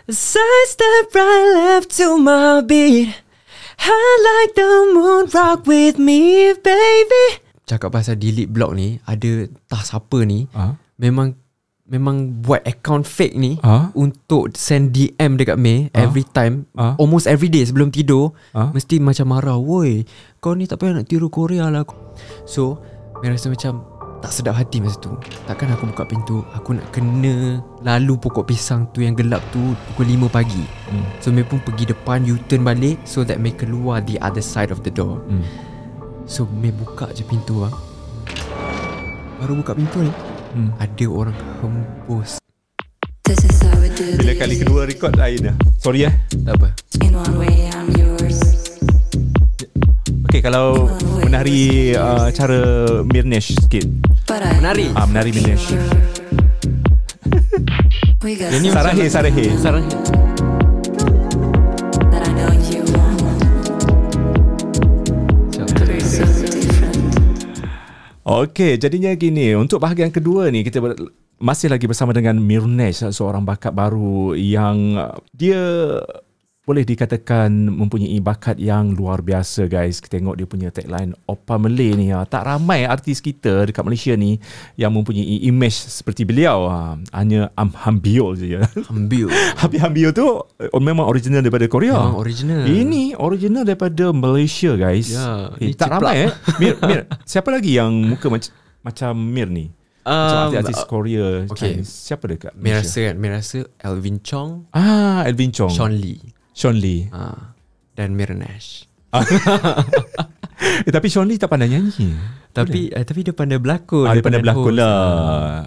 Side step right left to my beat. I like the moon, rock with me, baby. Cakap pasal delete block ni, ada entah siapa ni memang buat account fake ni untuk send DM dekat May every time, almost every day sebelum tidur, mesti macam marah, woi, kau ni tak payah nak tiru Korea lah. So May rasa macam tak sedap hati masa tu. Takkan aku buka pintu, aku nak kena lalu pokok pisang tu yang gelap tu pukul 5 pagi. So May pun pergi depan, U-turn balik so that May keluar the other side of the door. So May buka je pintu baru buka pintu ni, ada orang hembus. Bila kali kedua record lain dah. Sorry Tak apa. Okay, kalau menari cara Mirnesh sikit. Menari? Menari Mirnesh. Sarahe. Okay, jadinya gini. Untuk bahagian kedua ni, kita masih lagi bersama dengan Mirnesh, seorang bakat baru yang dia boleh dikatakan mempunyai bakat yang luar biasa, guys. Kita tengok dia punya tagline Oppa Malay ni. Tak ramai artis kita dekat Malaysia ni yang mempunyai image seperti beliau. Hanya Ambil je. Ambil tu memang original daripada Korea. Memang original. Ini original daripada Malaysia, guys. Tak ramai Mir, siapa lagi yang muka macam Mir ni? Macam artis Korea. Okay. Siapa dekat Malaysia? Mir rasa Alvin Chong. Alvin Chong. Sean Lee dan Mirnesh. Tapi Sean Lee tak pandai nyanyi. Tapi dia pandai berlakon. Dia pandai berlakon lah.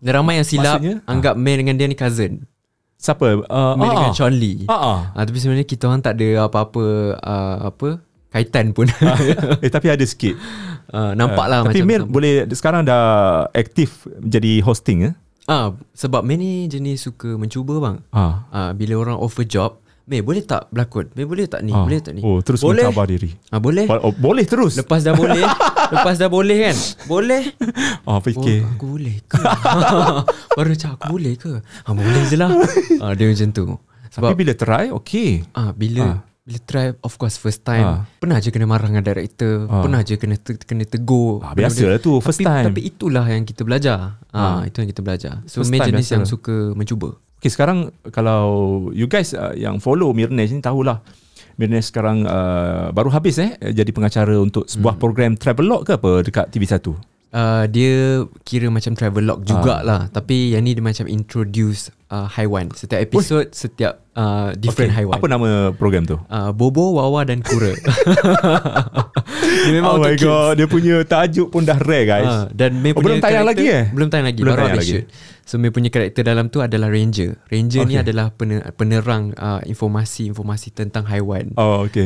Ramai yang silap anggap May dengan dia ni cousin. Siapa? May dengan Sean Lee. Tapi sebenarnya kita orang tak ada apa-apa kaitan pun. Tapi ada sikit. Nampak lah tapi macam. Tapi Mir boleh sekarang dah aktif jadi hosting. Sebab May ni jenis suka mencuba bang. Bila orang offer job, May boleh tak berlakon? May boleh tak ni? Boleh tak ni? Terus mencabar diri. Boleh. Boleh terus. Lepas dah boleh kan? Boleh. Fikir. Aku boleh ke? Baru cakap aku boleh ke? Boleh je lah. Dia macam tu. Sebab, tapi bila try, okay. Bila try, of course first time pernah je kena marah dengan director, pernah je kena tegur. Biasalah tu first time. Tapi itulah yang kita belajar. Itu yang kita belajar. So May jenis yang suka mencuba. Okay, sekarang kalau you guys yang follow Mirnesh ni tahulah Mirnesh sekarang baru habis jadi pengacara untuk sebuah program travelog ke apa dekat TV1. Dia kira macam travelog jugalah, tapi yang ni dia macam introduce haiwan. Setiap episod setiap different haiwan. Apa nama program tu? Bobo, Wawa dan Kura. Dia memang my god, dia punya tajuk pun dah rare, guys. Dan May punya belum tayang lagi Belum tayang lagi, baru habis shoot. So May punya karakter dalam tu adalah Ranger. Ranger ni adalah penerang informasi tentang haiwan.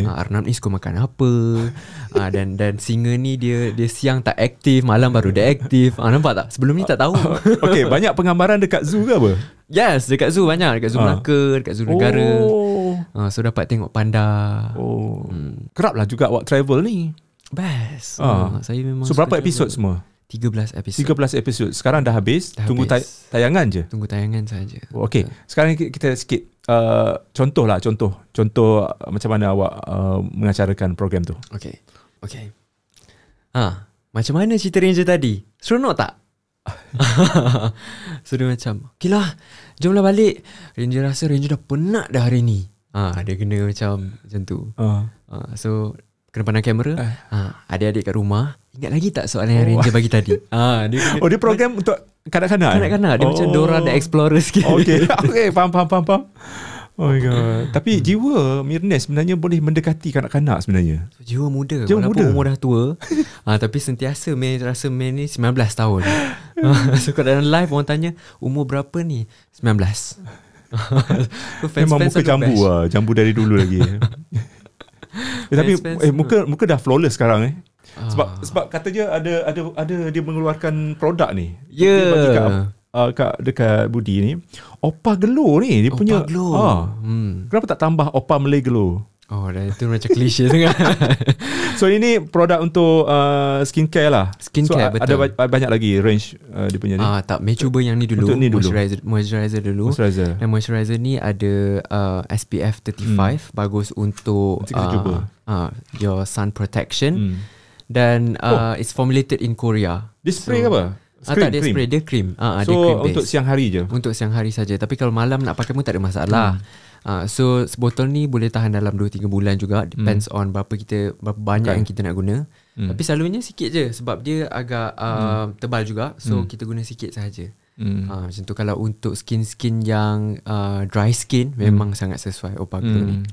Arnab ni suka makan apa. Dan singa ni dia siang tak aktif, malam baru dia aktif. Nampak tak? Sebelum ni tak tahu. Okay, banyak penggambaran dekat zoo ke apa? Yes, dekat zoo banyak. Dekat zoo Melaka, dekat zoo negara. So dapat tengok panda. Kerap lah juga awak travel ni. Best. Saya memang. So berapa episod semua? 13 episod. 13 episod. Sekarang dah habis. Tunggu tayangan je. Tunggu tayangan saja. Okay. Sekarang kita sikit contoh macam mana awak mengacarakan program tu. Okay. Macam mana cerita Ranger tadi? Seronok tak? So dia macam, okay lah, jomlah balik. Ranger rasa Ranger dah penat dah hari ni. Dia kena macam tu. So kena pandang kamera. Adik-adik kat rumah, ingat lagi tak soalan yang Ranger bagi tadi? Dia program untuk kanak-kanak. Kanak-kanak. Dia macam Dora the Explorer sikit. Okay, faham. Oh my god. Tapi jiwa Mirnesh sebenarnya boleh mendekati kanak-kanak sebenarnya. Jiwa muda. Walaupun umur dah tua. Tapi sentiasa May rasa May ni 19 tahun. So kalau dalam live orang tanya, umur berapa ni? 19. Memang muka jambu lah. Jambu dari dulu lagi. Tapi muka dah flawless sekarang. Sebab katanya ada dia mengeluarkan produk ni. Dekat Budi ni, Oppa Glow ni dia punya Glow. Kenapa tak tambah Oppa Malay Glow? Oh, dah itu macam klise sangat. So ini produk untuk skincare lah. Skincare, so, betul. ada banyak lagi range dia punya ni. Tak, Mei cuba yang ni dulu. Untuk ni dulu. Moisturizer dulu. Dan moisturizer ni ada SPF 35, bagus untuk Nanti kita cuba. Your sun protection. Dan it's formulated in Korea. Dia spray ke apa? Tak, dia spray, dia cream. So dia cream untuk siang hari je. Untuk siang hari saja. Tapi kalau malam nak pakai pun tak ada masalah. So sebotol ni boleh tahan dalam 2-3 bulan juga. Depends on berapa banyak yang kita nak guna. Tapi selalunya sikit je sebab dia agak tebal juga. So kita guna sikit sahaja. Macam tu. Kalau untuk skin yang dry skin, memang sangat sesuai Oppa Glow ni.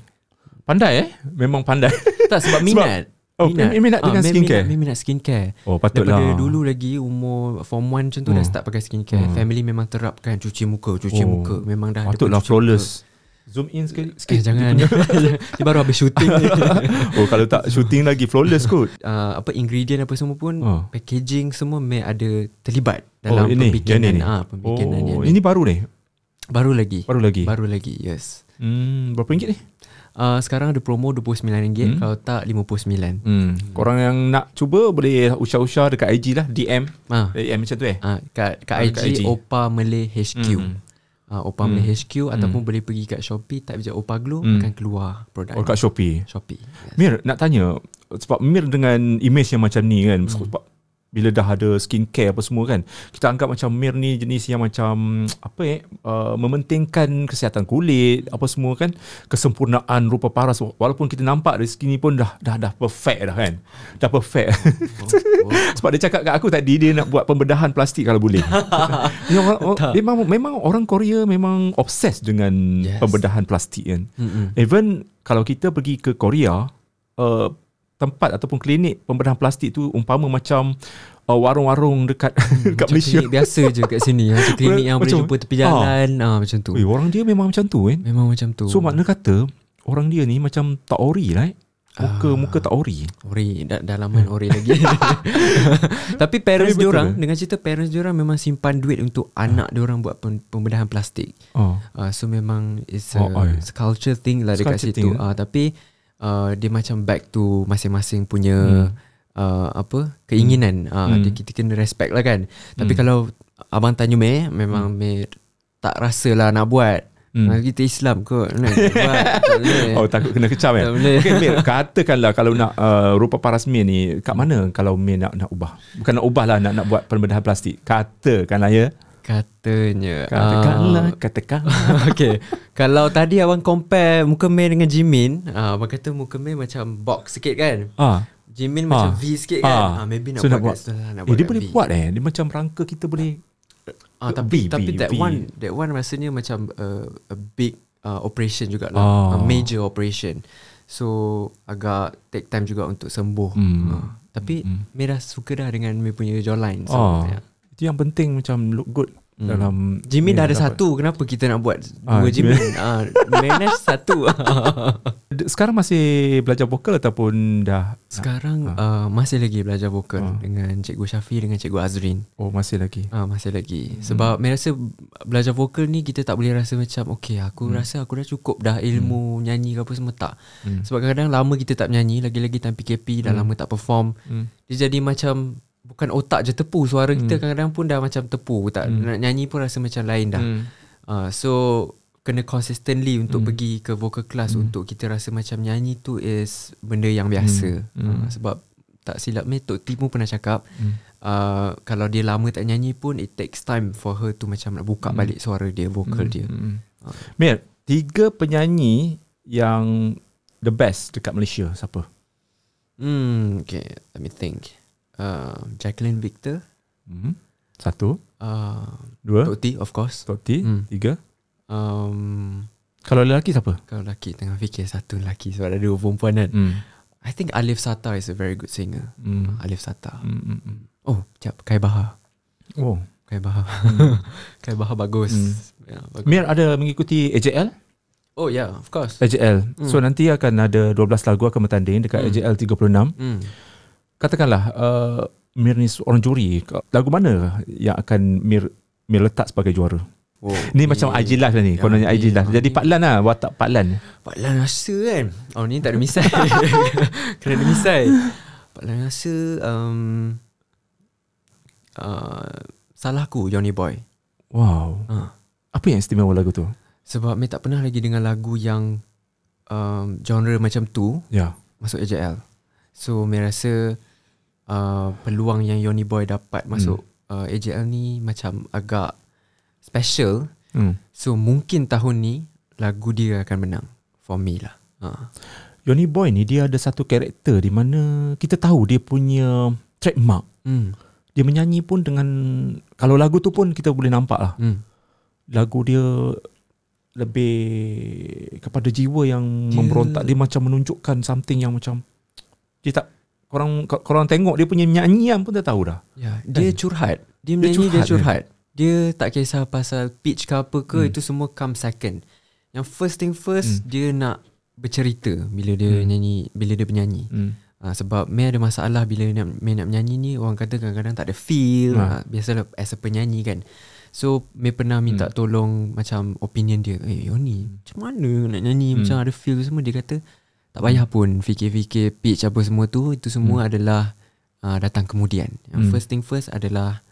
Pandai memang pandai. Tak, sebab minat. Minat dengan skincare. Minat skincare. Oh, patutlah. Daripada dulu lagi umur form 1 macam tu dah start pakai skincare. Family memang terapkan cuci muka. Memang dah patutlah flawless. Zoom in sikit. Jangan. Dia baru habis shooting. Kalau tak shooting lagi flawless kot. Ingredient apa semua pun, packaging semua ada terlibat dalam pembikinan ni. Ini baru ni? Baru lagi, yes. Berapa ringgit ni? Sekarang ada promo RM29, kalau tak RM59. Korang yang nak cuba boleh usah-usah dekat IG lah, DM macam tu kat IG Oppa Malay HQ. Oppa Malay HQ ataupun boleh pergi kat Shopee, type je Oppa Glow, akan keluar produk. Kat Shopee. Yes. Mir, nak tanya, sebab Mir dengan image yang macam ni kan, sebab bila dah ada skincare apa semua kan, kita anggap macam Mir ni jenis yang macam mementingkan kesihatan kulit apa semua kan, kesempurnaan rupa paras. Walaupun kita nampak dari skin ni pun dah perfect dah kan. Dah perfect. Sebab dia cakap kat aku tadi dia nak buat pembedahan plastik kalau boleh. memang orang Korea memang obses dengan pembedahan plastik kan. Even kalau kita pergi ke Korea, tempat ataupun klinik pembedahan plastik tu umpama macam warung-warung dekat Malaysia. Klinik biasa je kat sini. Klinik yang boleh jumpa tepi jalan, macam tu. Orang dia memang macam tu kan. Memang macam tu. So makna kata orang dia ni macam tak ori lah. Muka tak ori. Dalaman ori lagi. Tapi parents diorang, dengan cerita parents diorang memang simpan duit untuk anak diorang buat pembedahan plastik. So memang it's a culture thing lah dekat situ. Tapi dia macam back to masing-masing punya keinginan. Kita kena respect lah kan. Tapi kalau abang tanya Mei, memang Mei tak rasalah nak buat. Kita Islam kot nak buat. Takut kena kecam Okay, Mei, katakanlah kalau nak rupa paras Mei ni, kat mana kalau Mei nak ubah? Bukan nak ubah lah, nak buat pembedahan plastik. Katakanlah Katakanlah Okay. Kalau tadi abang compare muka Mei dengan Jimin, abang kata muka Mei macam box sikit kan. Jimin macam V sikit kan. Maybe nak buat dia boleh V. Buat dia macam rangka kita boleh. Tapi that one rasanya macam a big operation jugalah. A major operation. So agak take time juga untuk sembuh. Tapi Mei dah suka dah dengan Mei punya jawline. Itu yang penting, macam look good dalam Jimin dah ada satu. Kenapa kita nak buat dua Jimin? Manage satu. Sekarang masih belajar vokal ataupun dah? Sekarang masih lagi belajar vokal dengan Cikgu Syafi, dengan Cikgu Azrin. Masih lagi? Masih lagi. Sebab saya rasa belajar vokal ni kita tak boleh rasa macam aku rasa aku dah cukup dah ilmu nyanyi ke apa semua, tak. Sebab kadang-kadang lama kita tak menyanyi, lagi-lagi time PKP dah lama tak perform. Dia jadi macam bukan otak je tepu, suara kita kadang-kadang pun dah macam tepu, tak nak nyanyi pun rasa macam lain dah. So kena consistently untuk pergi ke vocal class untuk kita rasa macam nyanyi tu is benda yang biasa. Sebab tak silap Tok T pun pernah cakap kalau dia lama tak nyanyi pun it takes time for her to macam nak buka balik suara dia, vokal dia. Mir, 3 penyanyi yang the best dekat Malaysia siapa? Okay, let me think. Jacqueline Victor. 1. 2. Tok T, of course. Tok T. 3. Kalau lelaki siapa? Kalau lelaki tengah fikir satu lelaki sebab ada 2 perempuan kan. I think Alif Sata is a very good singer. Alif Sata. Sekejap, Kai Bahar. Kai Bahar. Kai Bahar bagus. Bagus. Mir ada mengikuti AJL? Oh yeah, of course. AJL. So nanti akan ada 12 lagu akan bertanding dekat AJL 36. Katakanlah Mir ni seorang juri, lagu mana yang akan Mir letak sebagai juara? Ni macam IG Live lah ni. Kononnya IG Live. Jadi Pak Lan lah, watak Pak Lan. Pak Lan rasa kan. Ni tak ada misai. Kena ada misai. Pak Lan rasa Salahku Yoni Boy. Wow. Apa yang istimewa lagu tu? Sebab Mei tak pernah lagi dengar lagu yang genre macam tu masuk AJL. So Mei rasa peluang yang Yoni Boy dapat masuk AJL ni macam agak special. So mungkin tahun ni lagu dia akan menang for me lah. Yoni Boy ni dia ada satu karakter di mana kita tahu dia punya trademark. Dia menyanyi pun dengan, kalau lagu tu pun kita boleh nampak lah. Lagu dia lebih kepada jiwa yang memberontak. Dia macam menunjukkan something yang macam dia tak, korang tengok dia punya nyanyian pun tak tahu dah. Dia curhat. Dia menyanyi, dia curhat. Dia tak kisah pasal pitch ke apa ke, itu semua come second. Yang first thing first, dia nak bercerita bila dia nyanyi, bila dia penyanyi. Sebab Mei ada masalah bila Mei nak menyanyi ni, orang kata kadang-kadang tak ada feel. Biasalah as a penyanyi kan. So Mei pernah minta tolong macam opinion dia. Yoni, macam mana nak nyanyi macam ada feel semua. Dia kata tak payah pun fikir-fikir pitch apa semua tu. Itu semua adalah datang kemudian. Yang first thing first adalah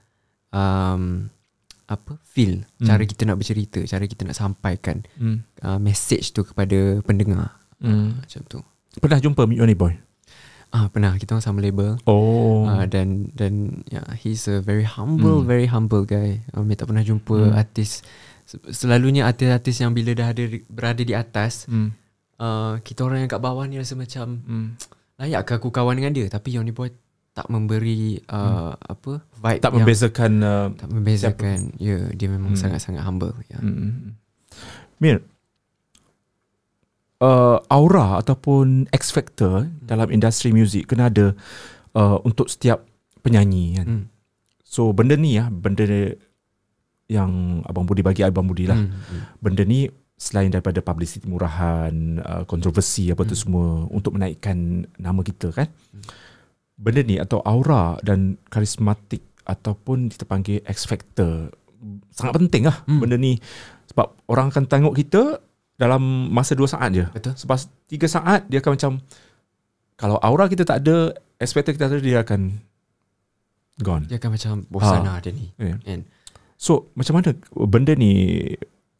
feel, cara kita nak bercerita, cara kita nak sampaikan message tu kepada pendengar. Macam tu. Pernah jumpa Yoni Boy? Pernah, kita orang sama label. Dan he's a very humble guy. Mei tak pernah jumpa artis. Selalunya artis-artis yang bila dah berada di atas, kita orang yang kat bawah ni rasa macam layakkah aku kawan dengan dia. Tapi Yoni Boy tak memberi vibe, tak membezakan tak membezakan. Dia memang sangat-sangat humble. Mir, aura ataupun X factor dalam industri muzik kena ada untuk setiap penyanyi kan. So benda ni benda yang Abang Budi bagi Abang Budi lah. Benda ni selain daripada publicity murahan, kontroversi apa tu semua untuk menaikkan nama kita kan. Benda ni atau aura dan karismatik ataupun kita panggil X factor sangat penting lah. Benda ni sebab orang akan tengok kita dalam masa 2 saat je. Betul. Sebab 3 saat dia akan macam, kalau aura kita tak ada, X factor kita tak ada, dia akan gone. Dia akan macam bosan dia ni. So macam mana benda ni,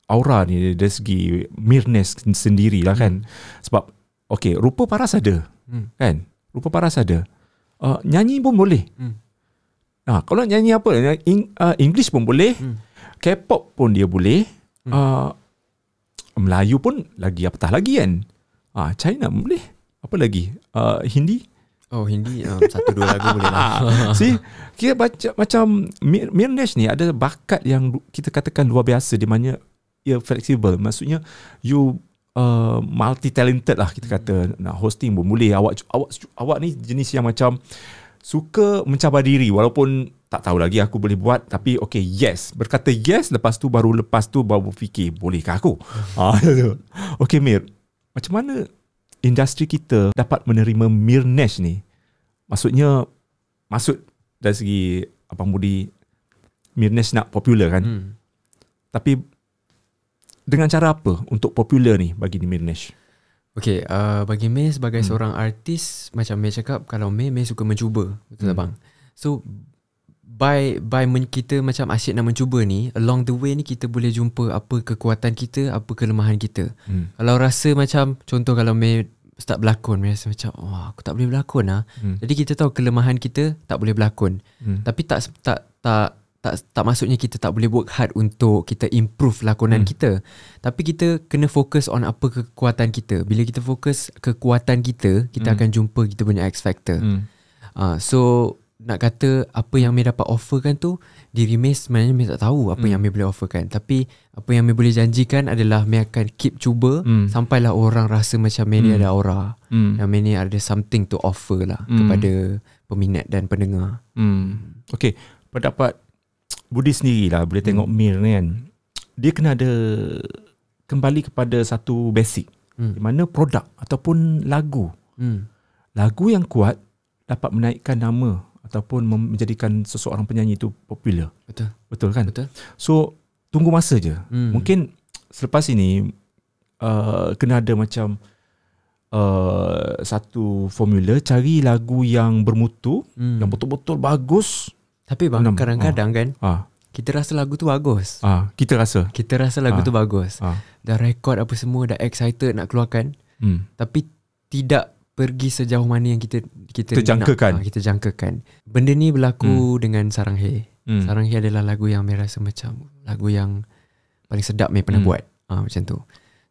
aura ni dari segi Mirnes sendiri lah kan. Sebab okay, rupa paras ada kan, rupa paras ada. Nyanyi pun boleh. Kalau nyanyi apa, English pun boleh, K-pop pun dia boleh, Melayu pun lagi apatah lagi kan. China pun boleh. Apa lagi? Hindi. Hindi 1-2 lagu boleh lah. See, kira macam Mirnesh ni ada bakat yang kita katakan luar biasa, di mana ia fleksibel. Maksudnya you multi talented lah kita kata. Nak hosting pun boleh. Awak ni jenis yang macam suka mencabar diri, walaupun tak tahu lagi aku boleh buat, tapi okay, yes, berkata yes, lepas tu baru fikir bolehkah aku. Okay Mir, macam mana industri kita dapat menerima Mirnesh ni? Maksudnya, maksud dari segi Abang Budi, Mirnesh nak popular kan, tapi dengan cara apa untuk popular ni bagi Mirnesh? Okay, bagi Mei sebagai seorang artis, macam Mei cakap, kalau Mei suka mencuba, betul tak bang? So by kita macam asyik nak mencuba ni, along the way ni kita boleh jumpa apa kekuatan kita, apa kelemahan kita. Kalau rasa macam, contoh kalau Mei start berlakon, Mei rasa macam aku tak boleh berlakon lah. Jadi kita tahu kelemahan kita tak boleh berlakon. Tapi tak maksudnya kita tak boleh work hard untuk kita improve lakonan kita. Tapi kita kena fokus on apa kekuatan kita. Bila kita fokus kekuatan kita, kita akan jumpa kita punya X factor. So nak kata apa yang Mei dapat offerkan tu, diri Mei sebenarnya Mei tak tahu apa yang Mei boleh offerkan. Tapi apa yang Mei boleh janjikan adalah Mei akan keep cuba sampailah orang rasa macam Mei ni ada aura, yang Mei ni ada something to offer lah kepada peminat dan pendengar. Okay, pendapat Budi sendiri lah, boleh tengok Mir ni kan, dia kena ada kembali kepada satu basic, di mana produk ataupun lagu yang kuat dapat menaikkan nama ataupun menjadikan seseorang penyanyi itu popular. Betul kan? Betul. So tunggu masa je. Mungkin selepas ini kena ada macam satu formula, cari lagu yang bermutu, yang betul-betul bagus. Tapi bang, kadang-kadang kan kita rasa lagu tu bagus. Kita rasa lagu tu bagus. Dah rekod apa semua, dah excited nak keluarkan. Tapi tidak pergi sejauh mana yang kita jangkakan. Kita jangkakan. Benda ni berlaku dengan Sarang He. Sarang He adalah lagu yang saya rasa macam lagu yang paling sedap saya pernah buat. Macam tu.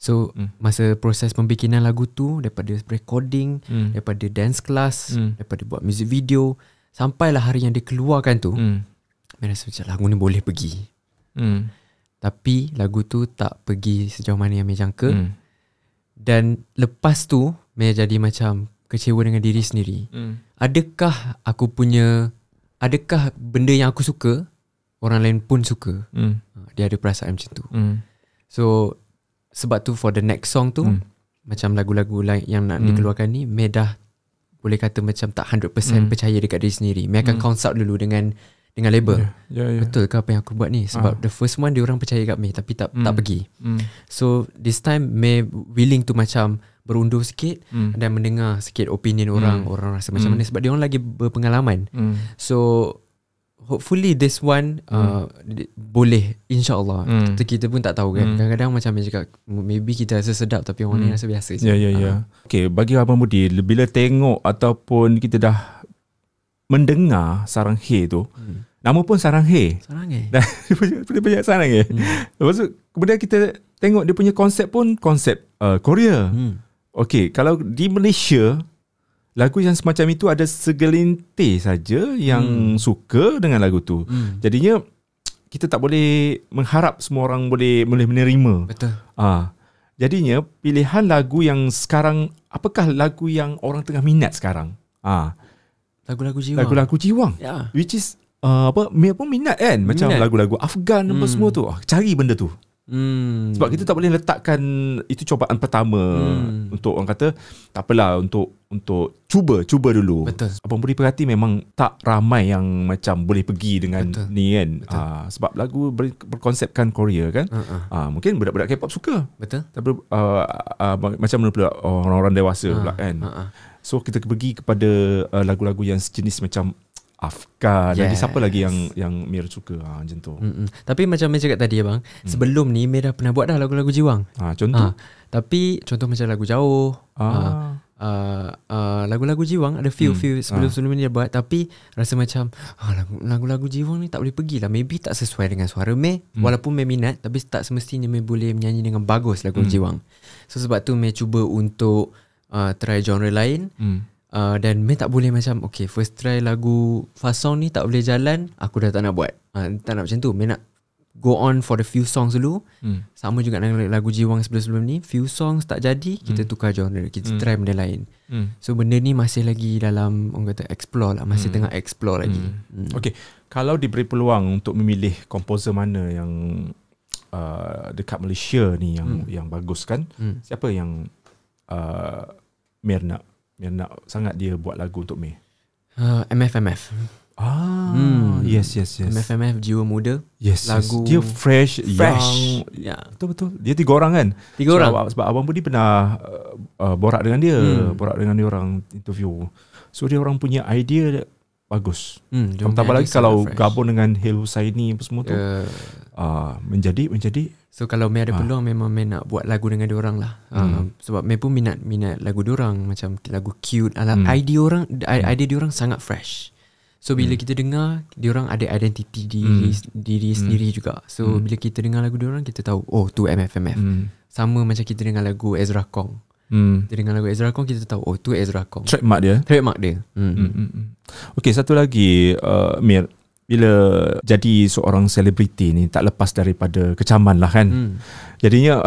So masa proses pembikinan lagu tu, daripada recording, daripada dance class, daripada buat music video, sampailah hari yang dia keluarkan tu, saya rasa macam lagu ni boleh pergi. Tapi lagu tu tak pergi sejauh mana yang saya jangka. Dan lepas tu saya jadi macam kecewa dengan diri sendiri. Adakah benda yang aku suka orang lain pun suka? Dia ada perasaan macam tu. So sebab tu for the next song tu, macam lagu-lagu lain yang nak dikeluarkan ni, May dah boleh kata macam tak 100% percaya dekat diri sendiri. May akan consult dulu dengan label. Betul ke apa yang aku buat ni? Sebab the first one diorang percaya kat May tapi tak pergi. So this time May willing to macam berundur sikit dan mendengar sikit opinion orang rasa macam mana, sebab diorang lagi berpengalaman. So hopefully this one boleh, insyaAllah. Kita pun tak tahu kan. Kadang-kadang macam dia cakap, maybe kita rasa sedap tapi orang ni rasa biasa je. Okay, bagi Abang Budi, bila tengok ataupun kita dah mendengar Sarang He tu, nama pun Sarang He. Dan dia punya Sarang He. Lepas tu kemudian kita tengok dia punya konsep pun konsep Korea. Okay, kalau di Malaysia, lagu yang semacam itu ada segelintir saja yang suka dengan lagu tu. Jadinya kita tak boleh mengharap semua orang boleh menerima. Betul. Jadinya pilihan lagu yang sekarang, apakah lagu yang orang tengah minat sekarang? Lagu-lagu jiwang. Lagu-lagu jiwang. Which is Mia pun minat kan, macam lagu-lagu Afghan apa semua tu. Cari benda tu. Sebab kita tak boleh letakkan itu cubaan pertama untuk orang kata tak apalah, untuk cuba dulu. Betul. Abang Budi perhati memang tak ramai yang macam boleh pergi dengan ni kan. Sebab lagu berkonsepkan Korea kan. Mungkin budak-budak K-pop suka. Betul. Tapi macam mana pula orang-orang dewasa pula kan. So kita pergi kepada lagu-lagu yang sejenis macam Afghan. Jadi siapa lagi yang Mir suka macam tu. Tapi macam Mir cakap tadi abang, sebelum ni Mir dah pernah buat dah lagu-lagu jiwang. Contoh? Tapi contoh macam lagu Jauh, lagu-lagu jiwang ada few sebelum ni dia buat. Tapi rasa macam lagu-lagu jiwang ni tak boleh pergi lah. Maybe tak sesuai dengan suara Mir. Walaupun Mir minat, tapi tak semestinya Mir boleh menyanyi dengan bagus lagu jiwang. So sebab tu Mir cuba untuk try genre lain. Dan May tak boleh macam okay, first try lagu fast song ni tak boleh jalan, aku dah tak nak buat. Tak nak macam tu. May nak go on for the few songs dulu. Sama juga dengan lagu jiwang sebelum-sebelum ni, few songs tak jadi, kita tukar genre, kita try benda lain. So benda ni masih lagi dalam orang kata explore lah, masih tengah explore lagi. Okay, kalau diberi peluang untuk memilih komposer mana yang dekat Malaysia ni yang bagus kan, siapa yang Mir nak sangat dia buat lagu untuk May? MFMF. Yes. MFMF jiwa muda. Lagu dia fresh. Young. Betul. Dia 3 orang kan? 3 orang. Sebab Abang Budi pernah borak dengan dia, borak dengan dia orang, interview. So dia orang punya idea bagus. Tambah lagi kalau gabung dengan Hil Husaini apa semua tu, menjadi. So kalau May ada peluang, memang May nak buat lagu dengan diorang lah. Sebab May pun minat lagu diorang, macam lagu cute. Idea diorang sangat fresh. So bila kita dengar, diorang ada identiti diri sendiri juga. So bila kita dengar lagu diorang, kita tahu tu MFMF. Sama macam kita dengar lagu Ezra Kong. Kita dengar lagu Ezra Kong, kita tahu tu Ezra Kong. Trademark dia. Okay, satu lagi Mir, bila jadi seorang selebriti ni tak lepas daripada kecaman lah kan. Jadinya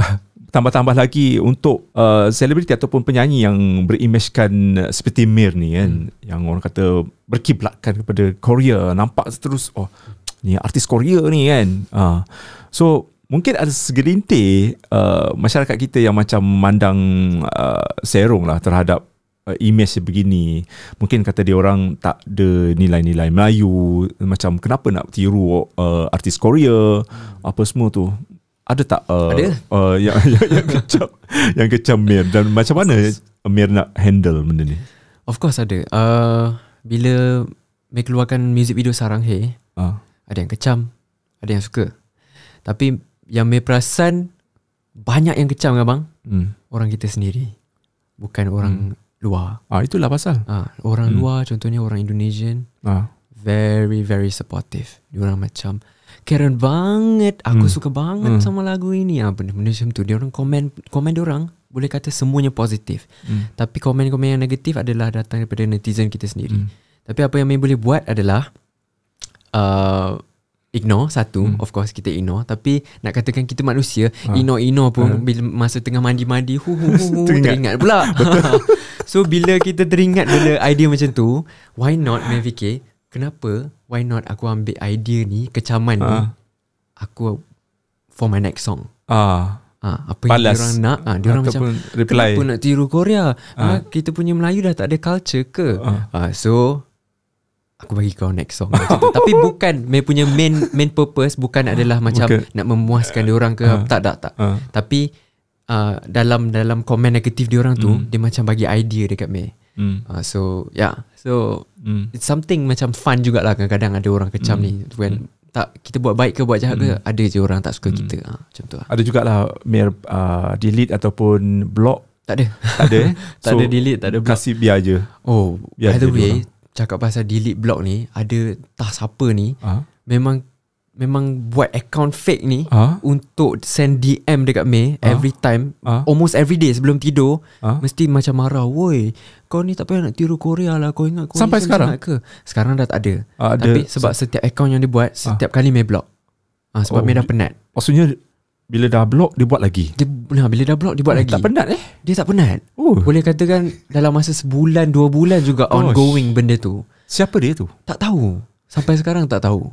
tambah-tambah lagi untuk selebriti ataupun penyanyi yang berimagekan seperti Mir ni kan, yang orang kata berkiblatkan kepada Korea, nampak terus ni artis Korea ni kan. So mungkin ada segelintir masyarakat kita yang macam memandang serong lah terhadap image begini. Mungkin kata dia orang tak ada nilai-nilai Melayu, macam kenapa nak tiru artis Korea, apa semua tu. Ada tak ada. Yang kecam, yang kecam Mir, dan macam mana Mir nak handle benda ni? Of course ada. Bila Mir keluarkan music video Sarang Hey, ada yang kecam, ada yang suka. Tapi yang Mir perasan banyak yang kecam kan bang, orang kita sendiri, bukan orang luar. Itulah pasal. Orang luar, contohnya orang Indonesian, very very supportive. Diorang macam keren banget, aku suka banget sama lagu ini. Benda-benda macam tu. Diorang komen diorang boleh kata semuanya positif. Tapi komen-komen yang negatif adalah datang daripada netizen kita sendiri. Tapi apa yang Mir boleh buat adalah ignore satu, of course kita ignore. Tapi nak katakan kita manusia, ignore pun bila masa tengah mandi-mandi teringat pula. So bila kita teringat benda idea macam tu, why not Mir fikir, kenapa why not aku ambil idea ni, kecaman ni, aku for my next song. Apa yang diorang nak, diorang macam reply, kenapa nak tiru Korea, kita punya Melayu dah tak ada culture ke? So aku bagi kau next song macam tu. Tapi bukan Mir punya main purpose bukan adalah macam nak memuaskan diorang ke, tak. Tapi dalam komen negatif diorang tu, dia macam bagi idea dekat Mir. So it's something macam fun jugalah. Kadang-kadang ada orang kecam ni when tak kita buat baik ke buat jahat ke, ada je orang tak suka kita. Macam tu lah. Ada jugalah Mir delete ataupun block? Tak ada. Tak ada delete, tak ada block. Kasih biar je. By the way, cakap pasal delete block ni, ada tak siapa ni memang buat account fake ni untuk send DM dekat Mir every time, almost every day sebelum tidur, mesti macam marah, woi kau ni tak payah nak tiru Korea lah, kau ingat kau sampai sekarang ke? Sekarang dah tak ada. Tapi sebab setiap account yang dia buat, setiap kali Mir block, sebab Mir dah penat. Maksudnya bila dah block dia buat lagi. Bila dah block dia buat lagi. Tak penat Dia tak penat. Boleh katakan dalam masa sebulan 2 bulan juga ongoing benda tu. Siapa dia tu? Tak tahu. Sampai sekarang tak tahu.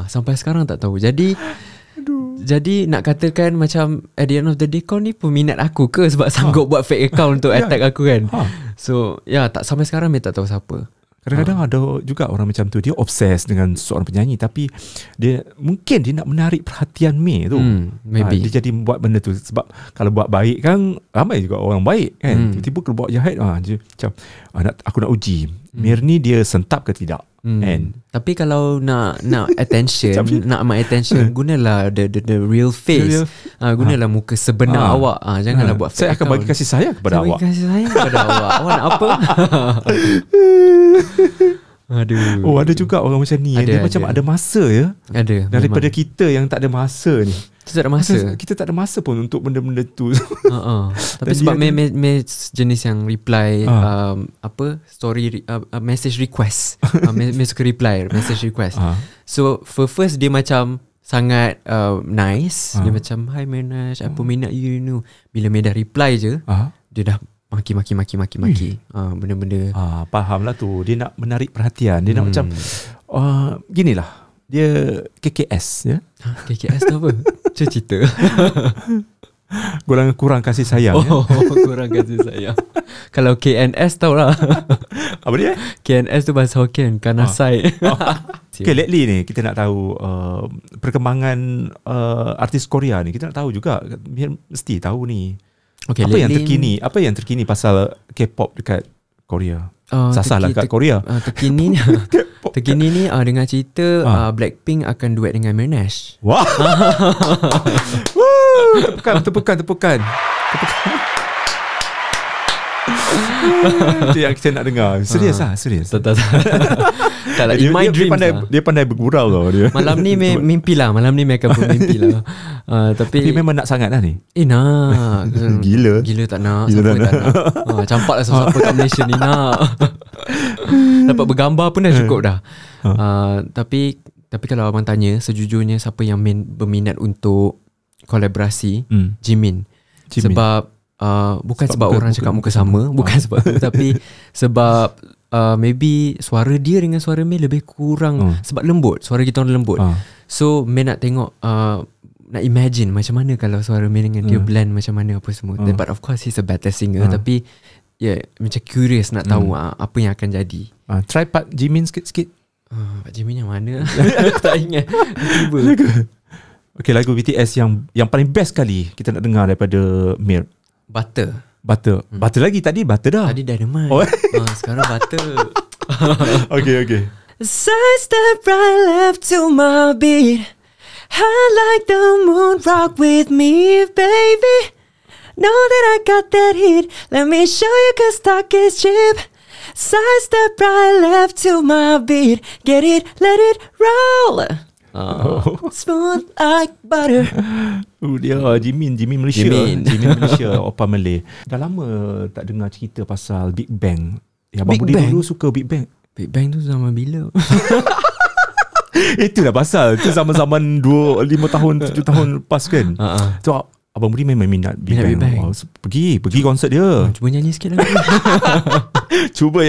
Sampai sekarang tak tahu. Jadi nak katakan macam at the end of the day, kau ni peminat aku ke sebab sanggup buat fake account untuk attack aku kan? So tak, sampai sekarang Mir tak tahu siapa. Kadang-kadang ada juga orang macam tu, dia obses dengan seorang penyanyi, tapi dia mungkin dia nak menarik perhatian Mir tu. Maybe dia jadi buat benda tu. Sebab kalau buat baik kan, ramai juga orang baik kan. Tiba-tiba kalau buat jahat, dia macam aku nak uji Mir ni dia sentap ke tidak. Tapi kalau nak attention, nak ambil attention, gunalah the real face. Gunalah muka sebenar awak. Janganlah buat fake. Saya akan bagi kasih sayang kepada awak. Bagi kasih sayang kepada awak. Awak nak apa? Aduh. Ada juga orang macam ni. Dia macam ada masa ya. Ada. Daripada kita yang tak ada masa ni. Kita tak ada masa. Kita tak ada masa pun untuk benda-benda tu. Tapi sebab jenis yang reply story message request. Mir suka reply message request. So first dia macam sangat nice. Dia macam, hi Mirnash, apa minat you ni. Bila Mir dah reply je, dia dah maki. Benda-benda. Faham lah tu. Dia nak menarik perhatian. Dia nak macam ginilah. Dia KKS ya. KKS tu apa? Cerita. Kurang kasih sayang ya? Kurang kasih sayang. Kalau KNS tau lah. Apa dia? KNS tu bahasa Hokkien, kanasai. Okay, lately ni kita nak tahu perkembangan artis Korea ni. Kita nak tahu juga. Mesti tahu ni. Okay, apa yang terkini pasal K-pop dekat Korea? Sasar lah kat Korea. Terkini ni dengan cerita Blackpink akan duet dengan Mirnash. Wah. Tepukan. Itu yang kita nak dengar. Serius. Tak, in my dreams dia pandai bergurau tau dia. Malam ni mimpi lah. Malam ni akan bermimpi lah. Tapi memang nak sangat lah ni. Nak. Gila tak nak. Siapa tak nak. Campak lah siapa kat Malaysia ni nak. Dapat bergambar pun dah cukup dah. Tapi kalau abang tanya, sejujurnya siapa yang berminat untuk kolaborasi, Jimin. Sebab bukan sebab orang cakap muka sama, bukan sebab tu, tapi sebab maybe suara dia dengan suara Mir lebih kurang, sebab lembut, suara kita orang lembut. So Mir nak tengok, nak imagine macam mana kalau suara Mir dengan dia blend macam mana apa semua. But of course he's a better singer, tapi macam curious nak tahu apa yang akan jadi. Try Pak Jimin sikit-sikit. Pak Jimin yang mana? Aku tak ingat. Tiba. Okay, lagu BTS yang paling best kali kita nak dengar daripada Mir. Butter. Butter lagi, tadi Butter dah. Tadi Dynamite. Sekarang Butter. Okay. Side step right left to my beat. I like the moon, rock with me, baby. Know that I got that heat. Let me show you 'cause talk is cheap. Side step right left to my beat. Get it, let it roll. Smooth like butter. Dia Jimin Malaysia. Jimin Malaysia, Oppa Malay. Dah lama tak dengar cerita pasal Big Bang. Abang Budi dulu suka Big Bang. Big Bang tu zaman bila? Itulah pasal. Itu zaman-zaman 5 tahun 7 tahun lepas kan. Tu Abang Budi memang minat Big Bang. Pergi konsert dia. Cuba nyanyi sikit lagi. Cuba.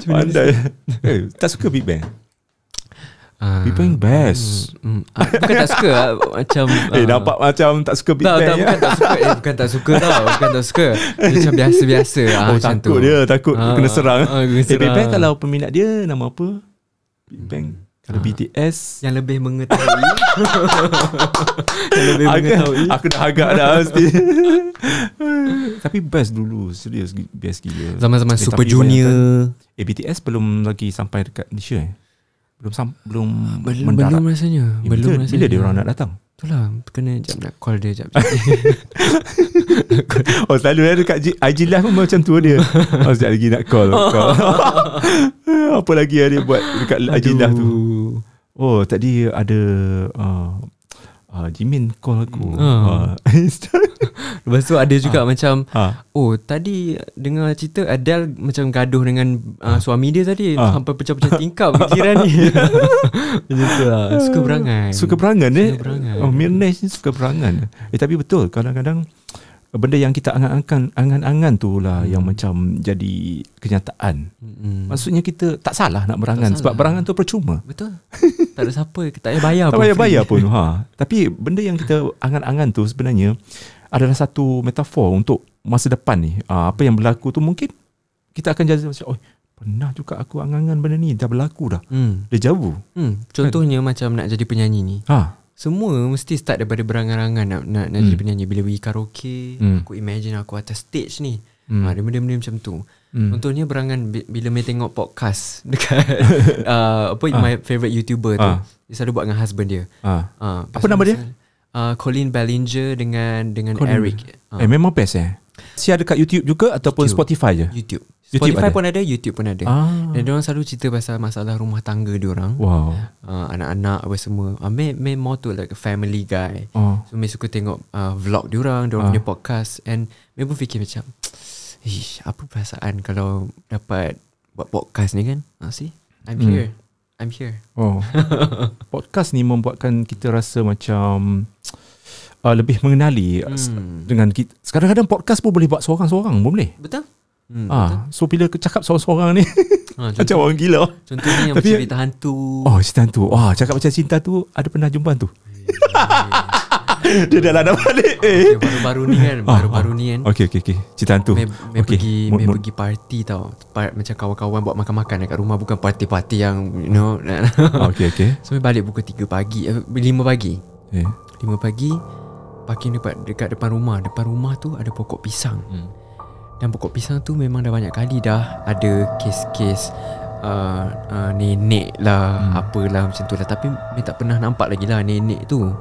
Pandai. Tak suka Big Bang? Big Bang best. Bukan tak suka, macam nampak macam tak suka Big Bang. Bukan tak suka tau. Bukan tak suka. Macam biasa-biasa. Macam takut tu. dia. Takut kena serang. Big Bang kalau peminat dia nama apa? Big Bang. Kalau BTS yang lebih mengetahui. Yang lebih mengetahui. Aku dah agak dah mesti. Tapi best dulu. Serius best gila. Zaman-zaman Super Junior. BTS belum lagi sampai dekat Malaysia belum rasanya. Bila dia orang nak datang? Itulah, kena jap nak call dia jap. Selalu dekat IG live pun macam tu dia. Sekejap lagi nak call. Apa lagi dia buat dekat IG live tu? Tadi ada Jimin call aku. Lepas tu ada juga macam tadi dengar cerita Adele macam gaduh dengan suami dia tadi sampai pecah-pecah tingkap fikiran ni. Macam tu lah. Suka berangan Mirnesh ni suka berangan. Tapi betul, kadang-kadang benda yang kita angan-angan tu lah yang macam jadi kenyataan. Maksudnya kita tak salah nak berangan, sebab berangan tu percuma. Betul. Tak ada siapa, tak payah bayar pun. Tak payah bayar pun. Tapi benda yang kita angan-angan tu sebenarnya adalah satu metafor untuk masa depan ni. Apa yang berlaku tu mungkin kita akan jadi macam, pernah juga aku angan-angan benda ni, dah berlaku dah. Dia jauh. Contohnya macam nak jadi penyanyi ni. Semua mesti start daripada berangan-angan nak jadi penyanyi. Bila pergi karaoke, aku imagine aku atas stage ni. Benda-benda macam tu. Contohnya berangan bila saya tengok podcast dekat my favourite YouTuber tu. Dia selalu buat dengan husband dia. Apa nama dia? Colin Ballinger dengan Eric. Memang best Sia dekat YouTube juga ataupun Spotify je? YouTube Spotify pun ada, YouTube pun ada. Dan diorang selalu cerita pasal masalah rumah tangga diorang. Anak-anak apa semua. May more to like a family guy. So May suka tengok vlog diorang punya podcast. And May pun fikir macam, apa perasaan kalau dapat buat podcast ni kan? See, I'm here. Podcast ni membuatkan kita rasa macam lebih mengenali dengan kita. Kadang-kadang podcast pun boleh buat seorang-seorang pun boleh. Betul. So bila cakap seorang-seorang ni macam orang gila. Contohnya yang cerita hantu. Cerita hantu. Cakap macam cinta tu, ada pernah jumpa hantu? Dia dah lah balik. Baru-baru ni kan. Okay. Cerita hantu. May pergi party tau. Macam kawan-kawan buat makan-makan dekat rumah. Bukan party-party yang Okay. So May balik pukul 3 pagi 5 pagi 5 pagi. Parking dekat depan rumah. Depan rumah tu ada pokok pisang. Dan pokok pisang tu memang dah banyak kali dah ada kes-kes nenek lah, apalah macam tu lah. Tapi May tak pernah nampak lagi lah nenek tu.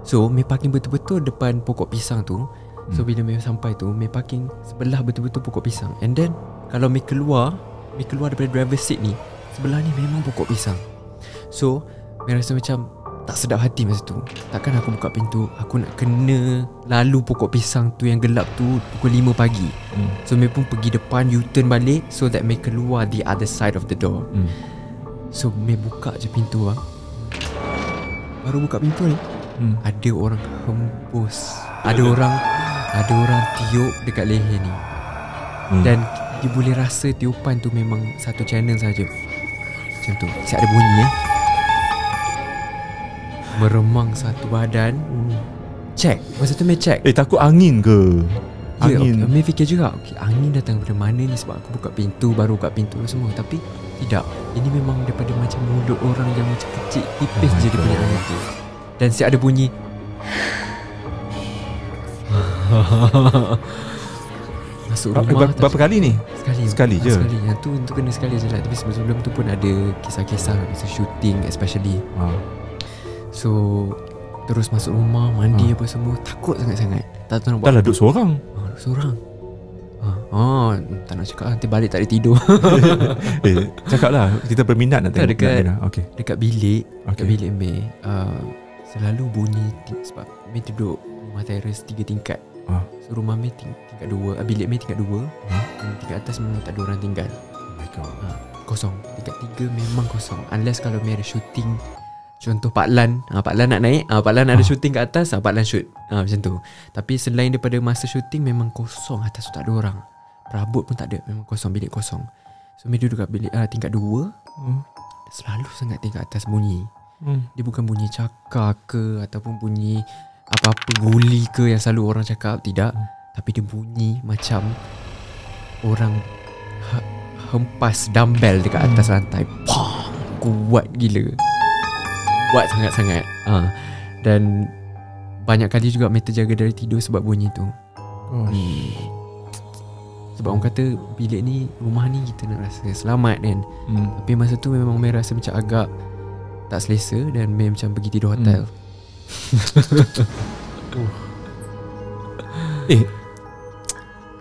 So May parking betul-betul depan pokok pisang tu. So bila May sampai tu, May parking sebelah betul-betul pokok pisang. And then kalau May keluar daripada driver seat ni, sebelah ni memang pokok pisang. So May rasa macam tak sedap hati masa tu. Takkan aku buka pintu, aku nak kena lalu pokok pisang tu yang gelap tu pukul 5 pagi. So May pun pergi depan, U-turn balik, so that May keluar the other side of the door. So May buka je pintu baru buka pintu ni, ada orang hembus, ada orang tiup dekat leher ni. Dan dia boleh rasa tiupan tu memang satu channel saja. Macam tu. Siap ada bunyi meremang satu badan. Check. Masa tu May check. Takut angin ke? angin. Mei fikir juga angin datang dari mana ni, sebab aku baru buka pintu semua. Tapi tidak, ini memang daripada macam mulut orang yang macam kecil, tipis je dia punya angin tu. Dan siap ada bunyi masuk rumah. Berapa kali ni? Sekali je. Sekali. Yang tu kena sekali je lah. Tapi sebelum tu pun ada kisah-kisah masa shooting especially. So terus masuk rumah, mandi apa semua, takut sangat-sangat. Tak tahu nak buat. Dah lah duduk seorang. Duduk seorang. Tak nak cakap nanti balik tak ada tidur. Cakap lah, kita berminat nak tengok. Dekat bilik, dekat bilik Mei, selalu bunyi sebab Mei duduk rumah teres 3 tingkat. So rumah Mei tingkat 2, bilik Mei tingkat 2, tingkat atas memang tak ada orang tinggal. Oh my god. Kosong. Tingkat 3 memang kosong. Unless kalau Mei ada shooting, contoh Pak Lan nak naik, Pak Lan ada shooting kat atas, Pak Lan shoot, macam tu. Tapi selain daripada masa shooting memang kosong, atas tu tak ada orang, perabot pun tak ada, memang kosong, bilik kosong. So Mei duduk kat bilik tingkat 2, selalu sangat tingkat atas bunyi. Dia bukan bunyi cakar ke ataupun bunyi apa-apa guli ke yang selalu orang cakap, tidak. Tapi dia bunyi macam orang hempas dumbbell dekat atas lantai. Pang, kuat gila, kuat sangat-sangat. Dan banyak kali juga Mei terjaga dari tidur sebab bunyi tu. Sebab orang kata bilik ni, rumah ni kita nak rasa selamat kan. Tapi masa tu memang Mei rasa macam agak tak selesa dan Mei macam pergi tidur hotel.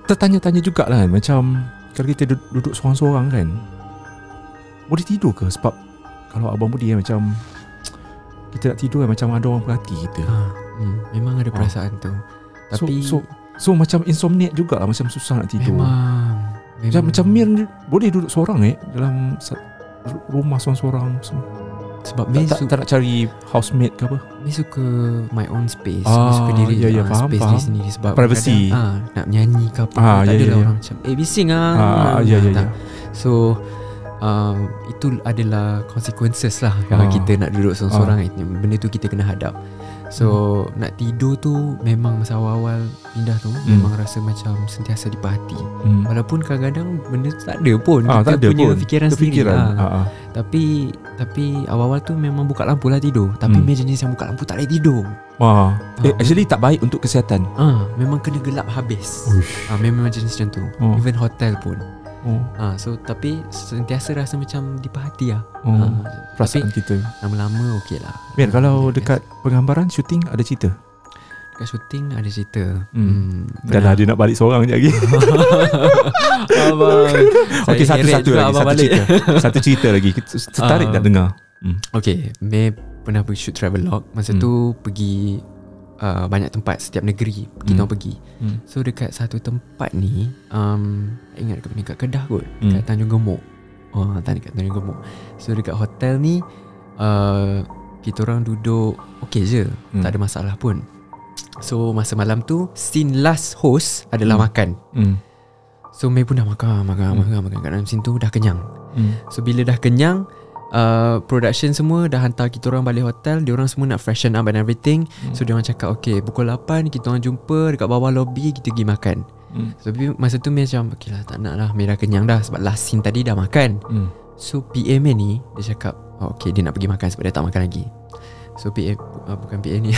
Tertanya-tanya jugalah kan, macam kalau kita duduk seorang-seorang kan, boleh tidur ke? Sebab kalau Abang Budi macam kita nak tidur kan, macam ada orang perhati kita. Memang ada perasaan tu. Tapi so macam insomnia jugalah, macam susah nak tidur. Memang. Macam Mir boleh duduk seorang dalam rumah seorang-seorang. Sebab Mei tak nak cari housemate ke apa? Mei suka my own space. Mei suka diri faham, space faham. diri sendiri. Sebab privacy. Nak menyanyi ke apa, tak adalah orang macam bising So itu adalah consequences lah kalau kita nak duduk seorang-seorang. Benda tu kita kena hadap. So nak tidur tu memang masa awal-awal pindah tu memang rasa macam sentiasa diperhati. Walaupun kadang-kadang benda tu tak ada pun, kita punya fikiran sendiri. Tapi awal-awal tu memang buka lampu lah tidur. Tapi Mei jenis yang buka lampu tak boleh tidur. Actually tak baik untuk kesihatan. Memang kena gelap habis. Memang jenis macam tu. Even hotel pun. So tapi sentiasa rasa macam diperhati lah. Perasaan kita lama-lama okey lah. Mir, kalau dekat penggambaran shooting ada cerita? Dekat shooting ada cerita. Dah lah dia nak balik seorang je lagi. Abang, okey, satu cerita lagi. Kita tertarik nak dengar. Okey, Mei pernah pergi shoot travelog. Masa tu pergi banyak tempat, setiap negeri kita pergi. So dekat satu tempat ni, ingat dekat Kedah kot, dekat Tanjung Gemuk. Dekat Tanjung Gemuk. So dekat hotel ni kita orang duduk okey je, tak ada masalah pun. So masa malam tu scene last host adalah makan. So Mei pun dah makan kat dalam scene tu, dah kenyang. So bila dah kenyang, production semua dah hantar kita orang balik hotel. Dia orang semua nak freshen up and everything. So dia orang cakap okay, pukul 8 kita orang jumpa dekat bawah lobby, kita pergi makan. So masa tu Mei macam okay lah, tak nak lah, Mei dah kenyang dah sebab last scene tadi dah makan. So PA Mei ni dia cakap okay, dia nak pergi makan sebab dia tak makan lagi. So PA bukan PA ni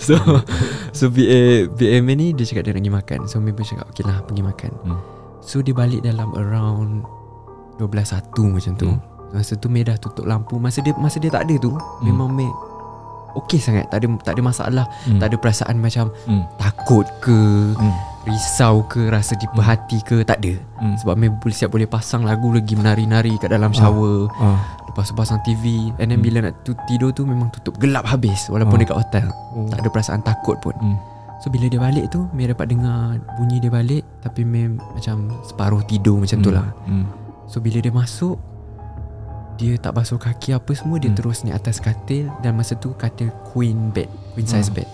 So PA Mei ni dia cakap dia nak pergi makan. So Mei pun cakap okay lah, pergi makan. So dia balik dalam around 12.1 macam tu. Masa tu Mei dah tutup lampu. Masa dia tak ada tu, memang Mei okey sangat, tak ada masalah. Tak ada perasaan macam takut ke, risau ke, rasa diperhati ke, tak ada. Sebab Mei siap boleh pasang lagu lagi, menari-nari kat dalam shower. Lepas tu pasang TV. And then bila nak tidur tu memang tutup gelap habis, walaupun dekat hotel. Tak ada perasaan takut pun. So bila dia balik tu, Mei dapat dengar bunyi dia balik, tapi Mei macam separuh tidur macam tu lah. So bila dia masuk, dia tak basuh kaki apa semua, dia terus naik atas katil. Dan masa tu katil queen size bed.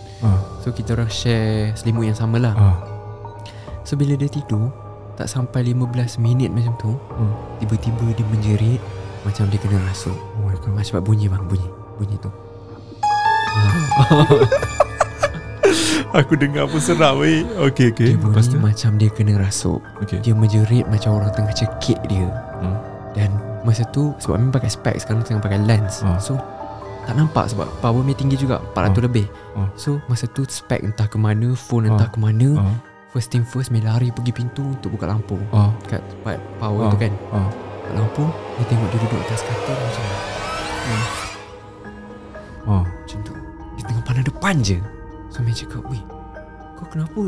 So kita orang share selimut yang sama lah. So bila dia tidur, tak sampai 15 minit macam tu, tiba-tiba dia menjerit macam dia kena rasuk. Oh my god. Sebab bunyi tu. Aku dengar pun seram weh. Okay. Dia bunyi macam dia kena rasuk. Dia menjerit macam orang tengah cekik dia. Dan masa tu sebab memang pakai spek, sekarang tengah pakai lens. So tak nampak sebab power ni tinggi juga, 400 lebih. So masa tu spek entah ke mana, phone entah ke mana. First thing first, Mei lari pergi pintu untuk buka lampu kat tempat power tu kan. Buka lampu, dia tengok dia duduk atas katil macam macam tu. Dia tengok pandang depan je. So Mei cakap, weh, kau kenapa?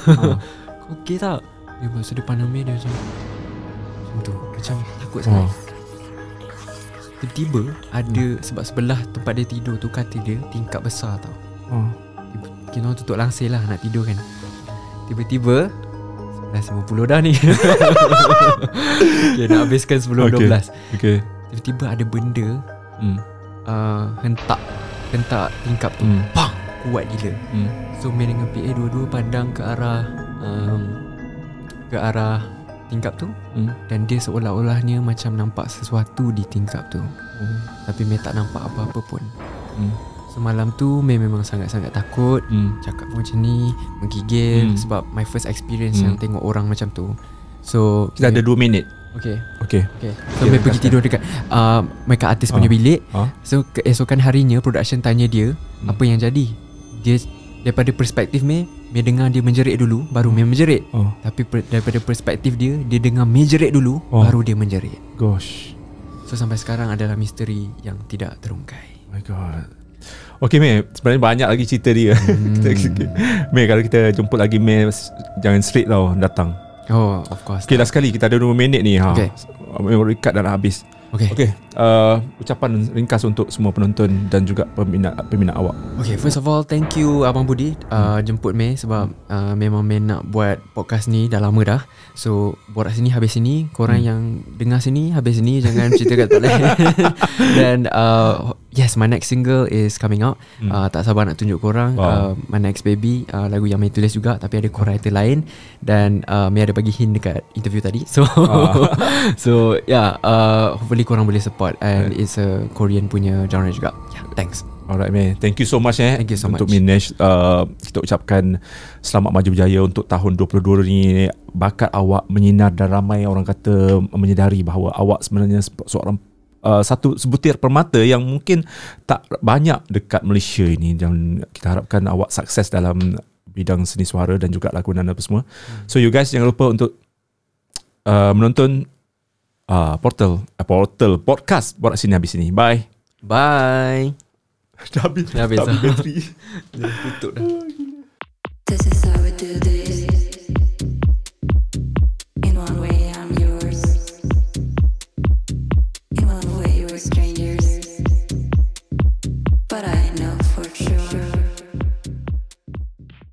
Kau okay tak? Dia masa dia pandang Mei, dia macam tu, macam takut sangat. Tiba-tiba ada, sebab sebelah tempat dia tidur tu, katil dia tingkap besar tau. Kita orang tutup langsir lah nak tidur kan. Tiba-tiba 11.50 dah ni. Okay, nak habiskan sebelum 12. Tiba-tiba ada benda hentak tingkap tu. Bang, kuat gila. So Mei dengan PA dua-dua pandang ke arah tingkap tu. Dan dia seolah-olahnya macam nampak sesuatu di tingkap tu. Tapi Mei tak nampak apa-apa pun. Semalam tu Mei memang sangat-sangat takut. Cakap macam ni, menggigil sebab my first experience yang tengok orang macam tu. So kita ada 2 minit. Okay. So Mei pergi tidur dekat mereka artis punya bilik. So keesokan harinya production tanya dia apa yang jadi. Dia daripada perspektif Mei dengar dia menjerit dulu, baru Mei menjerit. Tapi daripada perspektif dia dengar Mei jerit dulu, baru dia menjerit. Gosh. So sampai sekarang adalah misteri yang tidak terungkai. Oh my god. Okay Mei, sebenarnya banyak lagi cerita dia. Mei, kalau kita jemput lagi Mei, jangan straight tau datang. Oh, of course. Okay, last sekali kita ada 2 minit ni. Okay. Memory card dah nak habis. Okay. Ucapan ringkas untuk semua penonton dan juga peminat awak. Okay, first of all, thank you Abang Budi jemput Mei sebab memang Mei nak buat podcast ni dah lama dah. So borak sini habis sini, korang yang dengar sini habis sini, jangan cerita kat tempat lain. Dan yes, my next single is coming out. Tak sabar nak tunjuk korang. My Next Baby, lagu yang Mei tulis juga tapi ada co-writer lain. Dan Mei ada bagi hint dekat interview tadi. So so yeah, hopefully korang boleh support. And it's a Korean punya genre juga. Yeah, thanks. Alright Mei, thank you so much Thank you so untuk much. Minesh. Kita ucapkan selamat maju berjaya untuk tahun 22 ni. Bakat awak menyinar dan ramai orang kata menyedari bahawa awak sebenarnya seorang satu sebutir permata yang mungkin tak banyak dekat Malaysia ini. Dan kita harapkan awak sukses dalam bidang seni suara dan juga lakonan apa semua. So you guys jangan lupa untuk menonton Portal podcast Borak Sini Habis Sini. Bye. Dah habis bateri. Tutup dah. This is